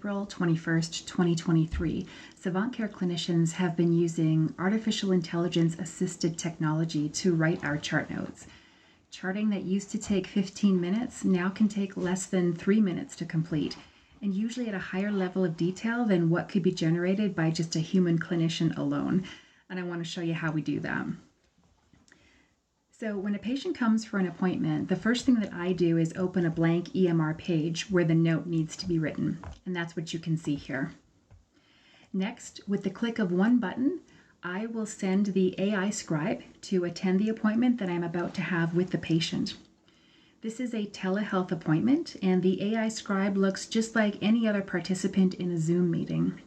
April 21st, 2023, Savant Care clinicians have been using artificial intelligence assisted technology to write our chart notes. Charting that used to take 15 minutes now can take less than 3 minutes to complete, and usually at a higher level of detail than what could be generated by just a human clinician alone. And I want to show you how we do that. So when a patient comes for an appointment, the first thing that I do is open a blank EMR page where the note needs to be written, and that's what you can see here. Next, with the click of one button, I will send the AI scribe to attend the appointment that I'm about to have with the patient. This is a telehealth appointment, and the AI scribe looks just like any other participant in a Zoom meeting.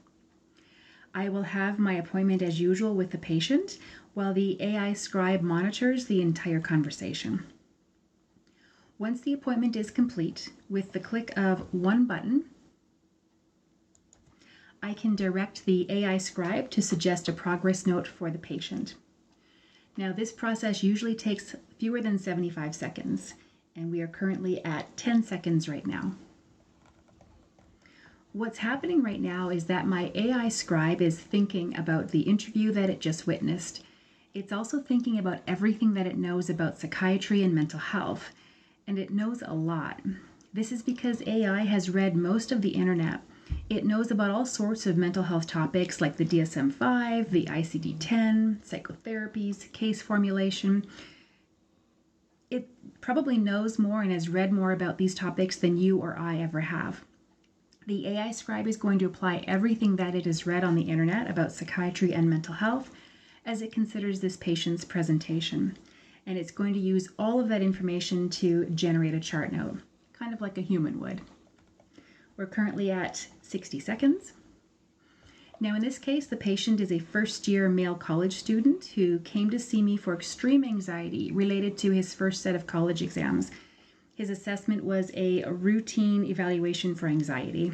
I will have my appointment as usual with the patient, while the AI scribe monitors the entire conversation. Once the appointment is complete, with the click of one button, I can direct the AI scribe to suggest a progress note for the patient. Now, this process usually takes fewer than 75 seconds, and we are currently at 10 seconds right now. What's happening right now is that my AI scribe is thinking about the interview that it just witnessed. It's also thinking about everything that it knows about psychiatry and mental health, and it knows a lot. This is because AI has read most of the internet. It knows about all sorts of mental health topics like the DSM-5, the ICD-10, psychotherapies, case formulation. It probably knows more and has read more about these topics than you or I ever have. The AI scribe is going to apply everything that it has read on the internet about psychiatry and mental health as it considers this patient's presentation. And it's going to use all of that information to generate a chart note, kind of like a human would. We're currently at 60 seconds. Now in this case, the patient is a first-year male college student who came to see me for extreme anxiety related to his first set of college exams. His assessment was a routine evaluation for anxiety.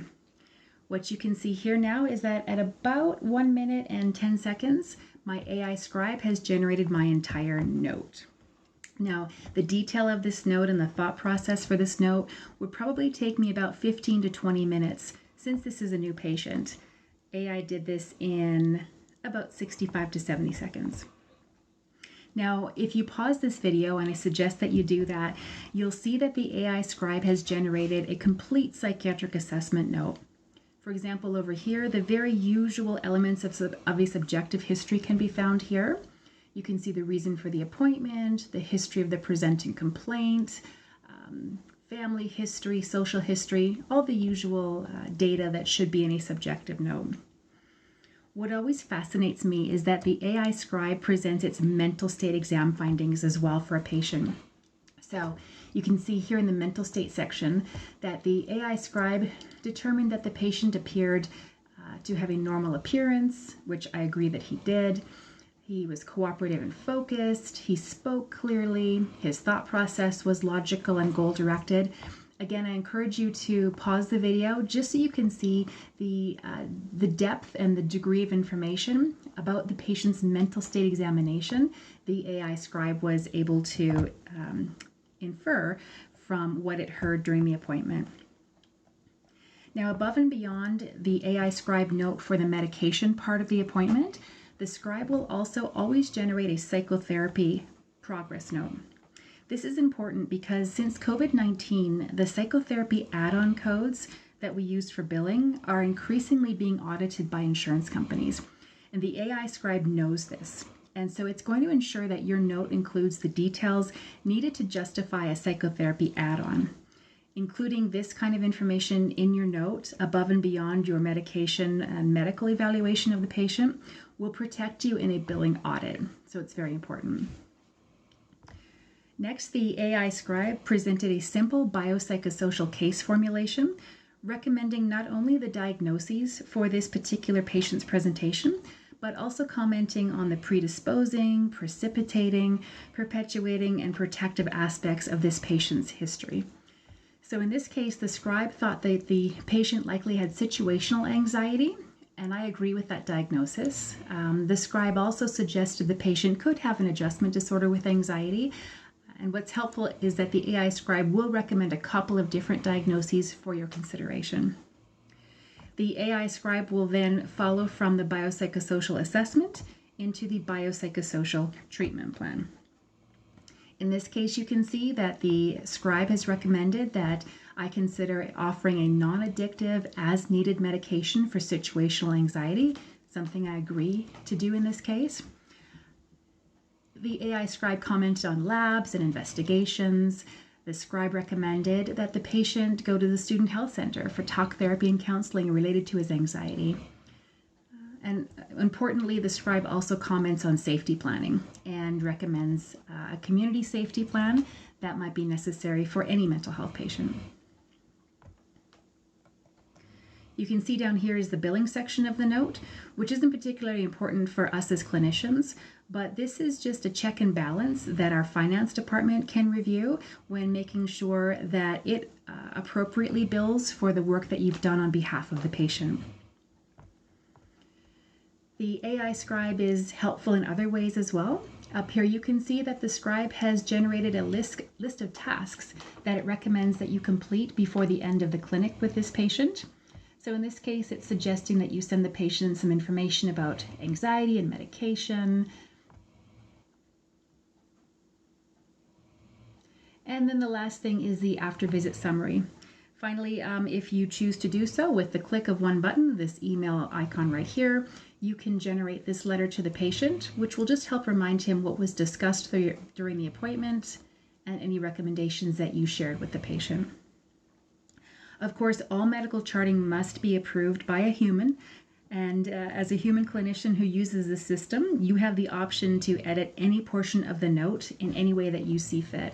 What you can see here now is that at about 1 minute and 10 seconds, my AI scribe has generated my entire note. Now, the detail of this note and the thought process for this note would probably take me about 15 to 20 minutes since this is a new patient. AI did this in about 65 to 70 seconds. Now, if you pause this video, and I suggest that you do that, you'll see that the AI scribe has generated a complete psychiatric assessment note. For example, over here, the very usual elements of a subjective history can be found here. You can see the reason for the appointment, the history of the presenting complaint, family history, social history, all the usual data that should be in a subjective note. What always fascinates me is that the AI scribe presents its mental state exam findings as well for a patient. So you can see here in the mental state section that the AI scribe determined that the patient appeared to have a normal appearance, which I agree that he did. He was cooperative and focused. He spoke clearly. His thought process was logical and goal-directed. Again, I encourage you to pause the video just so you can see the depth and the degree of information about the patient's mental state examination the AI scribe was able to infer from what it heard during the appointment. Now, above and beyond the AI scribe note for the medication part of the appointment, the scribe will also always generate a psychotherapy progress note. This is important because since COVID-19, the psychotherapy add-on codes that we use for billing are increasingly being audited by insurance companies. And the AI scribe knows this. And so it's going to ensure that your note includes the details needed to justify a psychotherapy add-on. Including this kind of information in your note above and beyond your medication and medical evaluation of the patient will protect you in a billing audit. So it's very important. Next, the AI scribe presented a simple biopsychosocial case formulation recommending not only the diagnoses for this particular patient's presentation, but also commenting on the predisposing, precipitating, perpetuating, and protective aspects of this patient's history. So in this case, the scribe thought that the patient likely had situational anxiety, and I agree with that diagnosis. The scribe also suggested the patient could have an adjustment disorder with anxiety, and what's helpful is that the AI scribe will recommend a couple of different diagnoses for your consideration. The AI scribe will then follow from the biopsychosocial assessment into the biopsychosocial treatment plan. In this case, you can see that the scribe has recommended that I consider offering a non-addictive, as-needed medication for situational anxiety, something I agree to do in this case. The AI scribe commented on labs and investigations. The scribe recommended that the patient go to the student health center for talk therapy and counseling related to his anxiety. And importantly, the scribe also comments on safety planning and recommends a community safety plan that might be necessary for any mental health patient. You can see down here is the billing section of the note, which isn't particularly important for us as clinicians, but this is just a check and balance that our finance department can review when making sure that it appropriately bills for the work that you've done on behalf of the patient. The AI scribe is helpful in other ways as well. Up here you can see that the scribe has generated a list of tasks that it recommends that you complete before the end of the clinic with this patient. So in this case, it's suggesting that you send the patient some information about anxiety and medication. And then the last thing is the after-visit summary. Finally, if you choose to do so, with the click of one button, this email icon right here, you can generate this letter to the patient, which will just help remind him what was discussed during the appointment and any recommendations that you shared with the patient. Of course, all medical charting must be approved by a human, and as a human clinician who uses the system, you have the option to edit any portion of the note in any way that you see fit.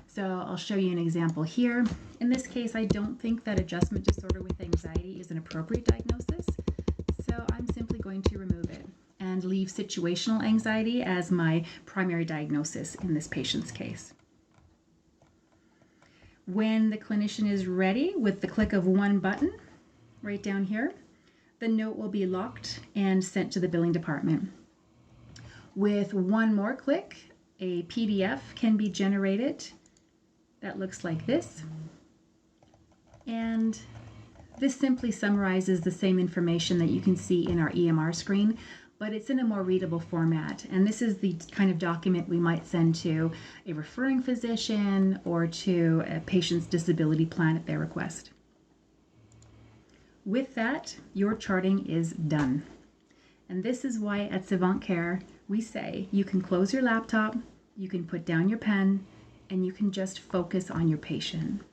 So I'll show you an example here. In this case, I don't think that adjustment disorder with anxiety is an appropriate diagnosis, so I'm simply going to remove it and leave situational anxiety as my primary diagnosis in this patient's case. When the clinician is ready, with the click of one button right down here, the note will be locked and sent to the billing department. With one more click, a PDF can be generated that looks like this. And this simply summarizes the same information that you can see in our EMR screen, but it's in a more readable format. And this is the kind of document we might send to a referring physician or to a patient's disability plan at their request. With that, your charting is done. And this is why at Savant Care, we say you can close your laptop, you can put down your pen, and you can just focus on your patient.